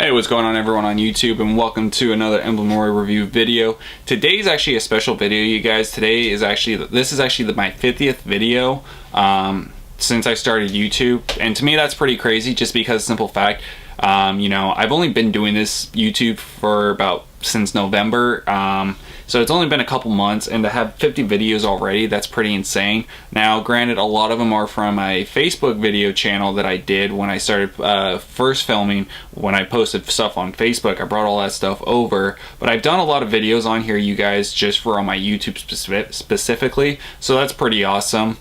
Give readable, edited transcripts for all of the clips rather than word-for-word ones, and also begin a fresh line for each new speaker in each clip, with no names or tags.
Hey, what's going on everyone on YouTube, and welcome to another Emblem Warrior review video. Today's actually a special video, you guys. This is actually my 50th video since I started YouTube, and to me that's pretty crazy just because simple fact, I've only been doing this YouTube for since November, so it's only been a couple months, and to have 50 videos already, that's pretty insane. Now granted, a lot of them are from my Facebook video channel that I did when I started first filming. When I posted stuff on Facebook, I brought all that stuff over, but I've done a lot of videos on here, you guys, just for on my YouTube specifically, so that's pretty awesome.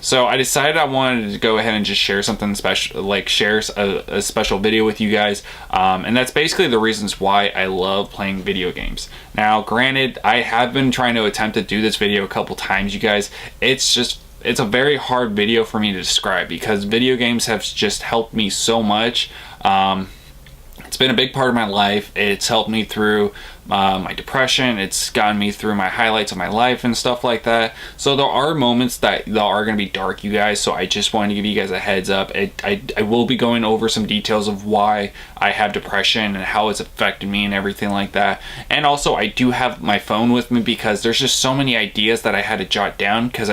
So I decided I wanted to go ahead and just share something special, like share a special video with you guys, and that's basically the reasons why I love playing video games. Now granted, I have been trying to attempt to do this video a couple times, you guys. It's a very hard video for me to describe because video games have just helped me so much. It's been a big part of my life. It's helped me through my depression. It's gotten me through my highlights of my life and stuff like that. So there are moments that are going to be dark, you guys, so I just wanted to give you guys a heads up. I will be going over some details of why I have depression and how it's affected me and everything like that. And also I do have my phone with me because there's just so many ideas that I had to jot down, because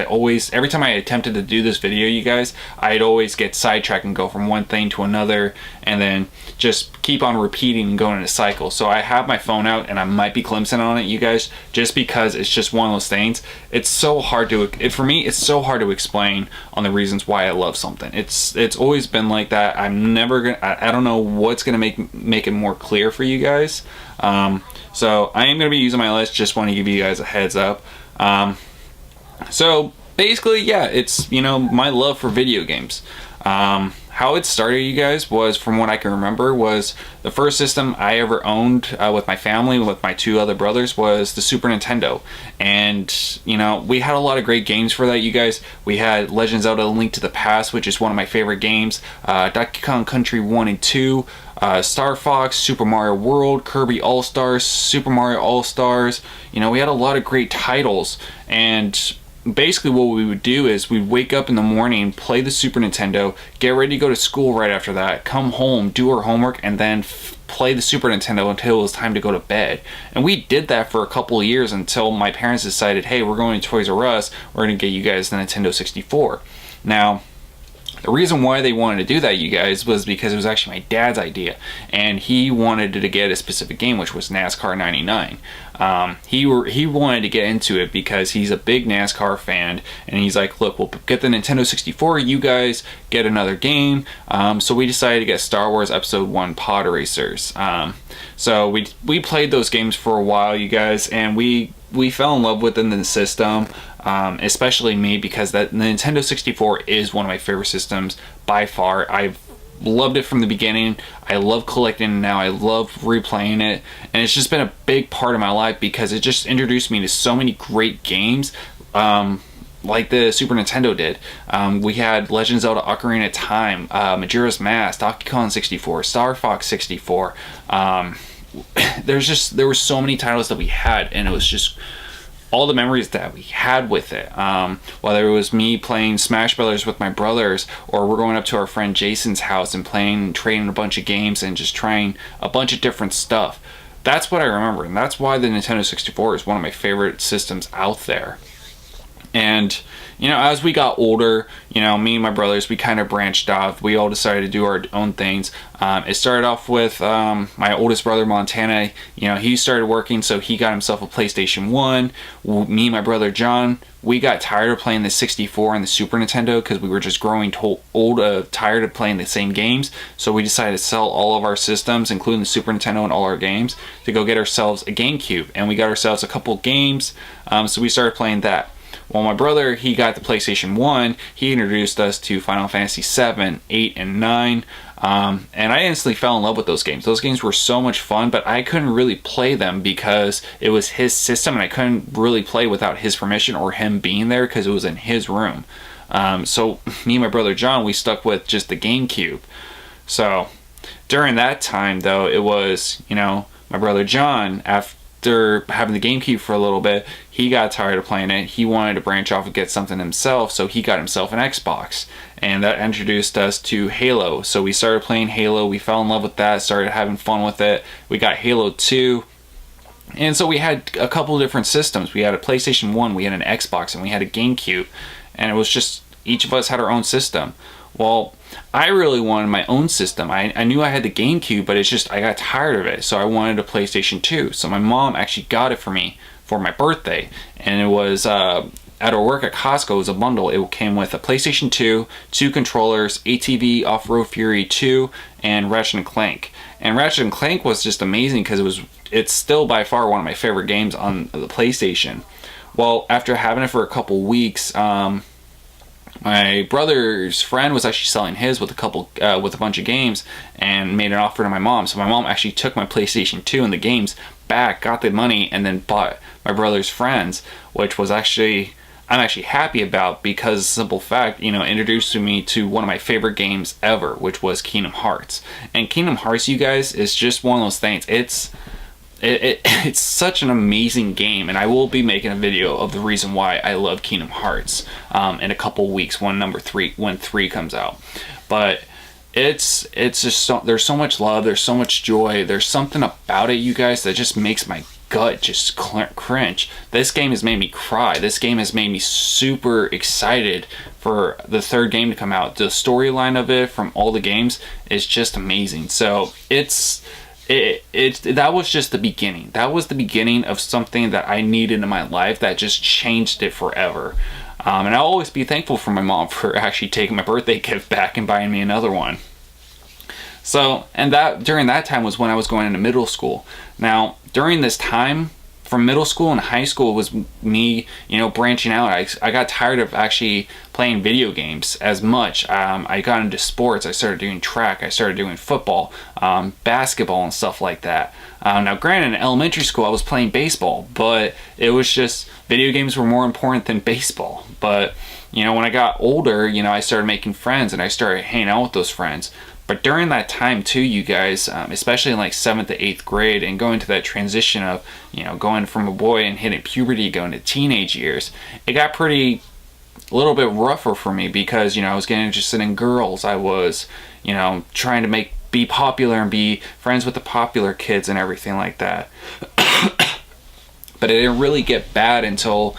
every time I attempted to do this video, you guys, I'd always get sidetracked and go from one thing to another and then just keep on repeating and going in a cycle. So I have my phone out and I might be glimpsing on it, you guys, just because it's just one of those things. It's so hard for me, it's so hard to explain on the reasons why I love something. It's always been like that. I'm never gonna, I don't know what's gonna make it more clear for you guys. So I am gonna be using my list, just want to give you guys a heads up. So basically, yeah, it's, my love for video games. How it started, you guys, was, from what I can remember, was the first system I ever owned with my family, with my two other brothers, was the Super Nintendo. And, we had a lot of great games for that, you guys. We had Legend of Zelda: Link to the Past, which is one of my favorite games, Donkey Kong Country 1 and 2, Star Fox, Super Mario World, Kirby All-Stars, Super Mario All-Stars. We had a lot of great titles, and basically what we would do is we'd wake up in the morning, play the Super Nintendo, get ready to go to school right after that, come home, do our homework, and then play the Super Nintendo until it was time to go to bed. And we did that for a couple of years until my parents decided, hey, we're going to Toys R Us, we're going to get you guys the Nintendo 64. Now, the reason why they wanted to do that, you guys, was because it was actually my dad's idea, and he wanted to get a specific game, which was NASCAR 99. He wanted to get into it because he's a big NASCAR fan, and he's like, look, we'll get the Nintendo 64, you guys get another game. So we decided to get Star Wars Episode 1 Pod Racers. So we played those games for a while, you guys, and we fell in love with the system, especially me, because the Nintendo 64 is one of my favorite systems by far. I've loved it from the beginning. I love collecting it now. I love replaying it, and it's just been a big part of my life because it just introduced me to so many great games, like the Super Nintendo did. We had Legend of Zelda: Ocarina of Time, Majora's Mask, Donkey Kong 64, Star Fox 64. There were so many titles that we had, and it was just all the memories that we had with it. Whether it was me playing Smash Brothers with my brothers, or we're going up to our friend Jason's house and trading a bunch of games and just trying a bunch of different stuff. That's what I remember, and that's why the Nintendo 64 is one of my favorite systems out there. And as we got older, me and my brothers, we kind of branched off. We all decided to do our own things. It started off with my oldest brother, Montana. He started working, so he got himself a PlayStation 1. Me and my brother, John, we got tired of playing the 64 and the Super Nintendo because we were just growing tired of playing the same games. So we decided to sell all of our systems, including the Super Nintendo and all our games, to go get ourselves a GameCube. And we got ourselves a couple games, so we started playing that. Well, my brother, he got the PlayStation 1. He introduced us to Final Fantasy 7, 8, and 9. And I instantly fell in love with those games. Those games were so much fun, but I couldn't really play them because it was his system, and I couldn't really play without his permission or him being there because it was in his room. So me and my brother John, we stuck with just the GameCube. So during that time, though, it was, my brother John, after having the GameCube for a little bit, he got tired of playing it. He wanted to branch off and get something himself, so he got himself an Xbox. And that introduced us to Halo. So we started playing Halo. We fell in love with that, started having fun with it. We got Halo 2. And so we had a couple different systems. We had a PlayStation 1, we had an Xbox, and we had a GameCube. And it was just, each of us had our own system. Well, I really wanted my own system. I knew I had the GameCube, but it's just, I got tired of it. So I wanted a PlayStation 2. So my mom actually got it for me for my birthday. And it was, at our work at Costco, it was a bundle. It came with a PlayStation 2, 2 controllers, ATV Off-Road Fury 2, and Ratchet & Clank. And Ratchet & Clank was just amazing because it's still by far one of my favorite games on the PlayStation. Well, after having it for a couple weeks, my brother's friend was actually selling his with a bunch of games and made an offer to my mom. So my mom actually took my PlayStation 2 and the games back, got the money, and then bought my brother's friends, which was actually, I'm actually happy about, because simple fact, introduced me to one of my favorite games ever, which was Kingdom Hearts. And Kingdom Hearts, you guys, is just one of those things. It's such an amazing game, and I will be making a video of the reason why I love Kingdom Hearts in a couple weeks when 3 comes out. But it's just there's so much love, there's so much joy, there's something about it, you guys, that just makes my gut just cringe. This game has made me cry. This game has made me super excited for the 3rd game to come out. The storyline of it from all the games is just amazing. So that was just the beginning. That was the beginning of something that I needed in my life that just changed it forever. And I'll always be thankful for my mom for actually taking my birthday gift back and buying me another one. So, and that during that time was when I was going into middle school. Now, during this time, from middle school and high school, was me, branching out. I got tired of actually playing video games as much. I got into sports. I started doing track. I started doing football, basketball, and stuff like that. Now, granted, in elementary school, I was playing baseball, but it was just video games were more important than baseball. But, when I got older, I started making friends, and I started hanging out with those friends. But during that time too, you guys, especially in like 7th to 8th grade and going to that transition of, going from a boy and hitting puberty, going to teenage years, it got a little bit rougher for me because, I was getting interested in girls. I was, trying to be popular and be friends with the popular kids and everything like that. But it didn't really get bad until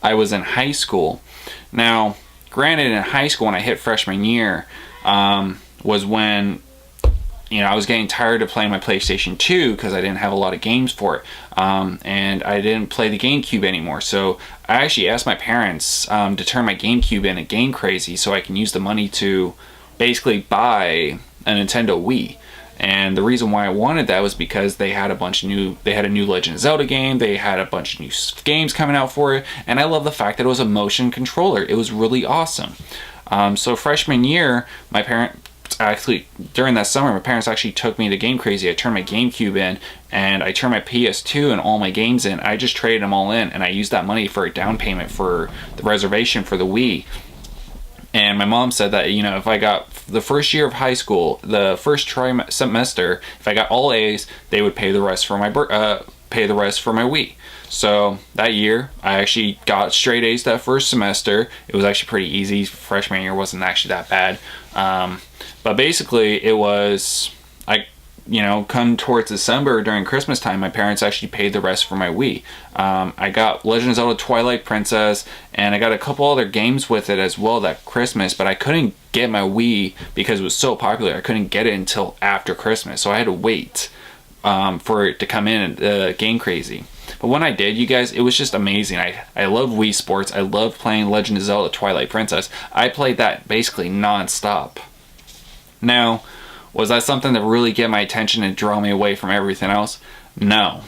I was in high school. Now, granted, in high school when I hit freshman year, was when I was getting tired of playing my PlayStation 2 because I didn't have a lot of games for it, and I didn't play the GameCube anymore. So I actually asked my parents to turn my GameCube in at Game Crazy so I can use the money to basically buy a Nintendo Wii. And the reason why I wanted that was because they had a new Legend of Zelda game, they had a bunch of new games coming out for it, and I love the fact that it was a motion controller. It was really awesome. So freshman year, during that summer, my parents actually took me to Game Crazy. I turned my GameCube in, and I turned my PS2 and all my games in. I just traded them all in, and I used that money for a down payment for the reservation for the Wii. And my mom said that, if I got the first year of high school, the first semester, if I got all A's, they would pay the rest for my Wii. So that year, I actually got straight A's that first semester. It was actually pretty easy. Freshman year wasn't actually that bad. But basically, it was, come towards December during Christmas time, my parents actually paid the rest for my Wii. I got Legend of Zelda Twilight Princess, and I got a couple other games with it as well that Christmas, but I couldn't get my Wii because it was so popular. I couldn't get it until after Christmas, so I had to wait for it to come in at Game Crazy. But when I did, you guys, it was just amazing. I love Wii Sports. I love playing Legend of Zelda Twilight Princess. I played that basically non-stop. Now, was that something that really get my attention and draw me away from everything else? No.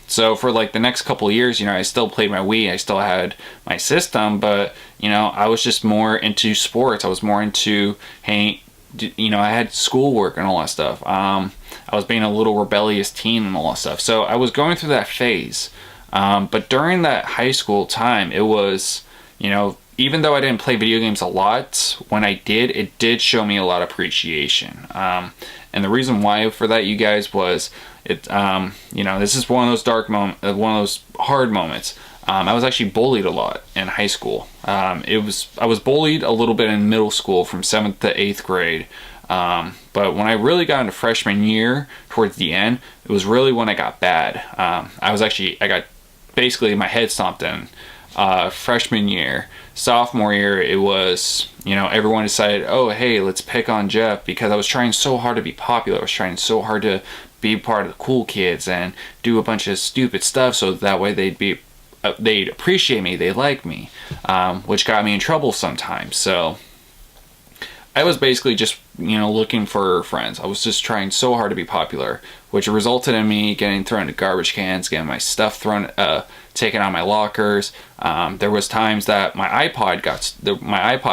So for like the next couple of years, I still played my Wii. I still had my system, but, I was just more into sports. I was more into, I had schoolwork and all that stuff. I was being a little rebellious teen and all that stuff. So I was going through that phase. But during that high school time, it was, even though I didn't play video games a lot, when I did, it did show me a lot of appreciation. And the reason why for that, you guys, was it, you know, this is one of those one of those hard moments. I was actually bullied a lot in high school. I was bullied a little bit in middle school from 7th to 8th grade. But when I really got into freshman year, towards the end, it was really when I got bad. I got basically my head stomped in freshman year. Sophomore year, it was, you know, everyone decided, oh, hey, let's pick on Jeff, because I was trying so hard to be popular. I was trying so hard to be part of the cool kids and do a bunch of stupid stuff so that way they'd appreciate me, they'd like me, which got me in trouble sometimes. So I was basically just, you know, looking for friends. I was just trying so hard to be popular, which resulted in me getting thrown into garbage cans, getting my stuff taken out of my lockers. There was times that my iPod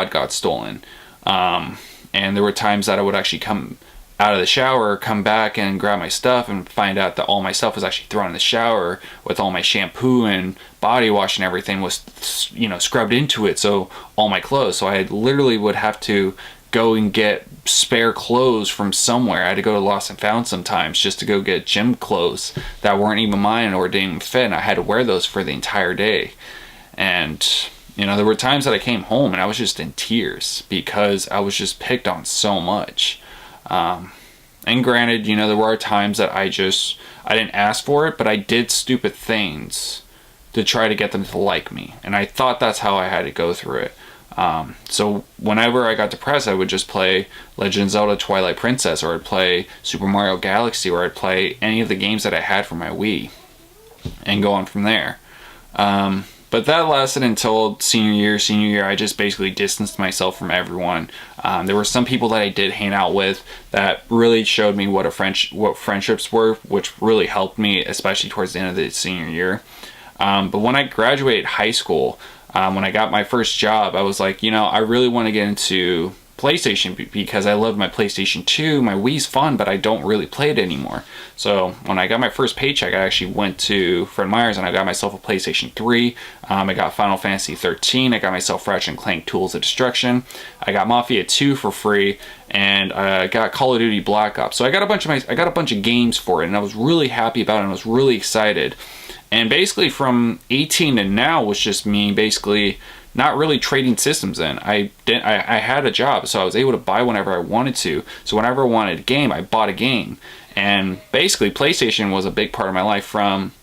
got stolen, and there were times that I would actually come out of the shower, come back and grab my stuff, and find out that all my stuff was actually thrown in the shower with all my shampoo and body wash and everything was, you know, scrubbed into it. So all my clothes. So I literally would have to go and get spare clothes from somewhere. I had to go to Lost and Found sometimes just to go get gym clothes that weren't even mine or didn't even fit, and I had to wear those for the entire day. And, you know, there were times that I came home and I was just in tears because I was just picked on so much. And granted, you know, there were times that I didn't ask for it, but I did stupid things to try to get them to like me, and I thought that's how I had to go through it. So whenever I got depressed, I would just play Legend of Zelda Twilight Princess, or I'd play Super Mario Galaxy, or I'd play any of the games that I had for my Wii and go on from there. But that lasted until senior year. Senior year, I just basically distanced myself from everyone. There were some people that I did hang out with that really showed me what friendships were, which really helped me, especially towards the end of the senior year. But when I graduated high school, when I got my first job, I was like, you know, I really want to get into PlayStation because I love my PlayStation 2. My Wii's fun, but I don't really play it anymore. So when I got my first paycheck, I actually went to Fred Meyer's and I got myself a PlayStation 3. I got Final Fantasy 13. I got myself Ratchet and Clank Tools of Destruction. I got Mafia 2 for free, and I got Call of Duty Black Ops. So I got a bunch of games for it, and I was really happy about it, and I was really excited. And basically from 18 to now was just me basically not really trading systems in. I had a job, so I was able to buy whenever I wanted to. So whenever I wanted a game, I bought a game. And basically PlayStation was a big part of my life from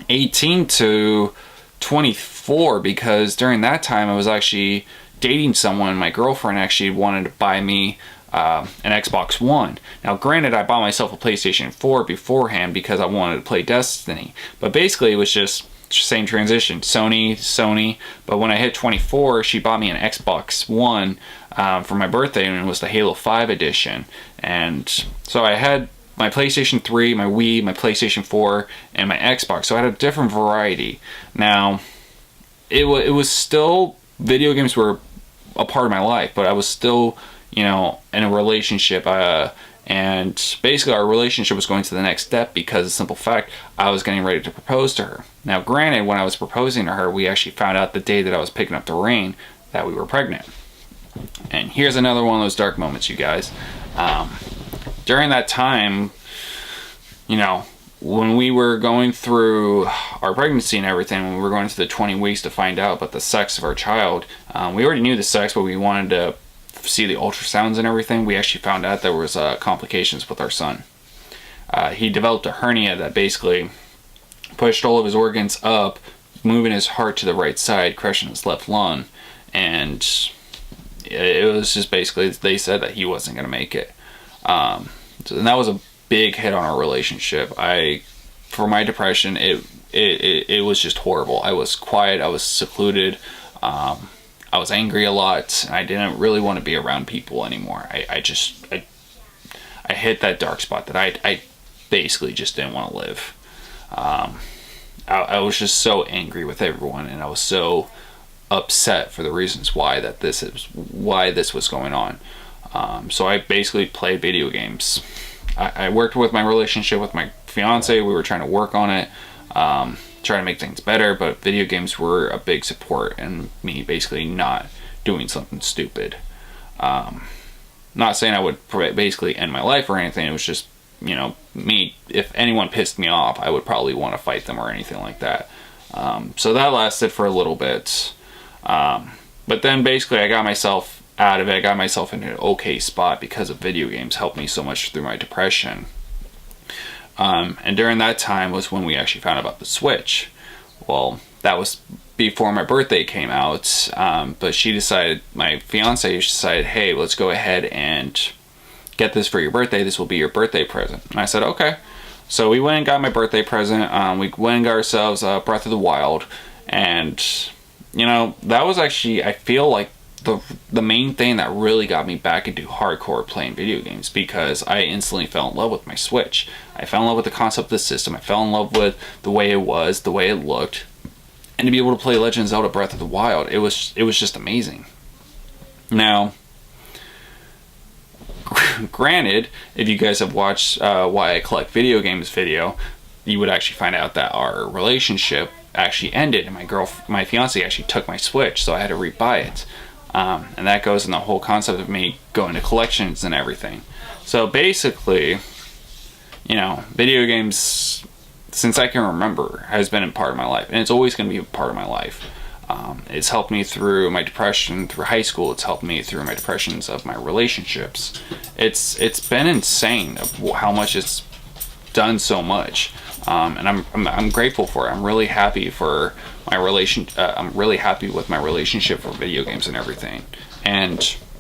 18 to 24, because during that time I was actually dating someone. My girlfriend actually wanted to buy me an Xbox One. Now granted, I bought myself a PlayStation 4 beforehand because I wanted to play Destiny, but basically it was just same transition, Sony. But when I hit 24, she bought me an Xbox One for my birthday, and it was the Halo 5 edition. And so I had my PlayStation 3, my Wii, my PlayStation 4, and my Xbox. So I had a different variety. Now it was still, video games were a part of my life, but I was still, you know, in a relationship, and basically our relationship was going to the next step because of the simple fact I was getting ready to propose to her. Now granted, when I was proposing to her, we actually found out the day that I was picking up the ring that we were pregnant. And here's another one of those dark moments, you guys. During that time, you know, when we were going through our pregnancy and everything, when we were going to the 20 weeks to find out about the sex of our child, we already knew the sex, but we wanted to see the ultrasounds and everything. We actually found out there was complications with our son. He developed a hernia that basically pushed all of his organs up, moving his heart to the right side, crushing his left lung, and it was just basically, they said that he wasn't going to make it. And that was a big hit on our relationship. For my depression, it was just horrible. I was quiet, I was secluded, I was angry a lot, and I didn't really want to be around people anymore. I hit that dark spot that I basically just didn't want to live. I was just so angry with everyone, and I was so upset for the reasons why this was going on. So I basically played video games. I worked with my relationship with my fiance. We were trying to work on it. try to make things better, but video games were a big support in me basically not doing something stupid. Not saying I would basically end my life or anything. It was just, you know, me, if anyone pissed me off, I would probably want to fight them or anything like that. So that lasted for a little bit. But then basically I got myself out of it. I got myself in an okay spot because of video games helped me so much through my depression. And during that time was when we actually found out about the Switch. Well, that was before my birthday came out, but she decided, my fiance decided, hey, let's go ahead and get this for your birthday. This will be your birthday present. And I said, okay. So we went and got my birthday present. We went and got ourselves Breath of the Wild. And, you know, that was actually, I feel like, the main thing that really got me back into hardcore playing video games, because I instantly fell in love with my Switch. I fell in love with the concept of the system. I fell in love with the way it was, the way it looked. And to be able to play Legend of Zelda Breath of the Wild, it was just amazing. Now, granted, if you guys have watched Why I Collect Video Games video, you would actually find out that our relationship actually ended, and my fiance actually took my Switch, so I had to rebuy it. And that goes in the whole concept of me going to collections and everything. So basically, you know, video games, since I can remember, has been a part of my life, and it's always going to be a part of my life. It's helped me through my depression through high school. It's helped me through my depressions of my relationships. It's been insane of how much it's done so much, and I'm grateful for it. I'm really happy for my I'm really happy with my relationship for video games and everything. And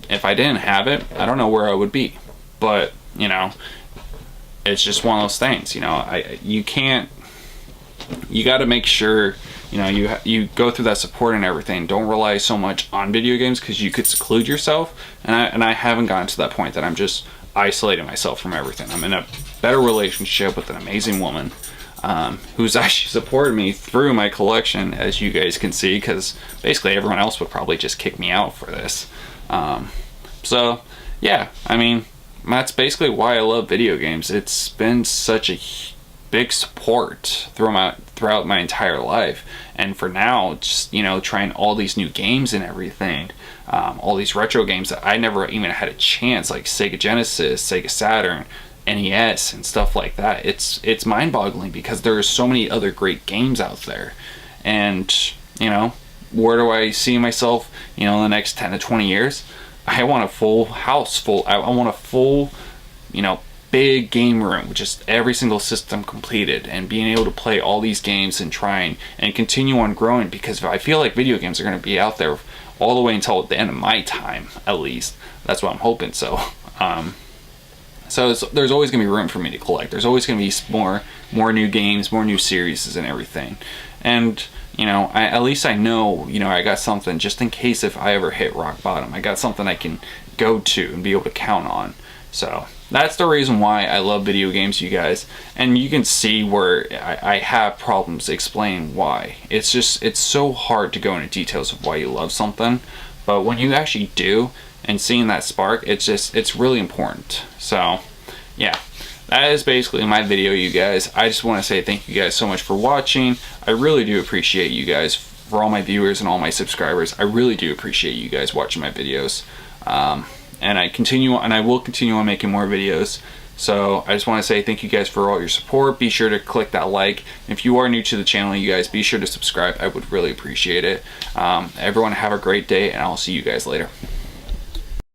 if I didn't have it, I don't know where I would be. But you know, it's just one of those things. You know, you got to make sure, you know, you go through that support and everything. Don't rely so much on video games, because you could seclude yourself. And I haven't gotten to that point that I'm just isolating myself from everything. I'm in a better relationship with an amazing woman, who's actually supported me through my collection, as you guys can see, because basically everyone else would probably just kick me out for this. So yeah, I mean, that's basically why I love video games. It's been such a big support throughout my entire life. And for now, just, you know, trying all these new games and everything, all these retro games that I never even had a chance, like Sega Genesis, Sega Saturn, NES, and stuff like that. It's mind-boggling, because there are so many other great games out there. And, you know, where do I see myself, you know, in the next 10 to 20 years? I want a full house full. I want a full, you know, big game room with just every single system completed, and being able to play all these games and trying and continue on growing, because I feel like video games are going to be out there all the way until the end of my time, at least. That's what I'm hoping. So there's always going to be room for me to collect. There's always going to be more new games, more new series and everything. And, you know, at least I know, you know, I got something just in case if I ever hit rock bottom. I got something I can go to and be able to count on. So that's the reason why I love video games, you guys. And you can see where I have problems explaining why. It's so hard to go into details of why you love something. But when you actually do, and seeing that spark, it's really important. So yeah, that is basically my video, you guys. I just want to say thank you guys so much for watching. I really do appreciate you guys, for all my viewers and all my subscribers. I really do appreciate you guys watching my videos. And I will continue on making more videos. So I just want to say thank you guys for all your support. Be sure to click that like. If you are new to the channel, you guys, be sure to subscribe. I would really appreciate it. Everyone have a great day, and I'll see you guys later.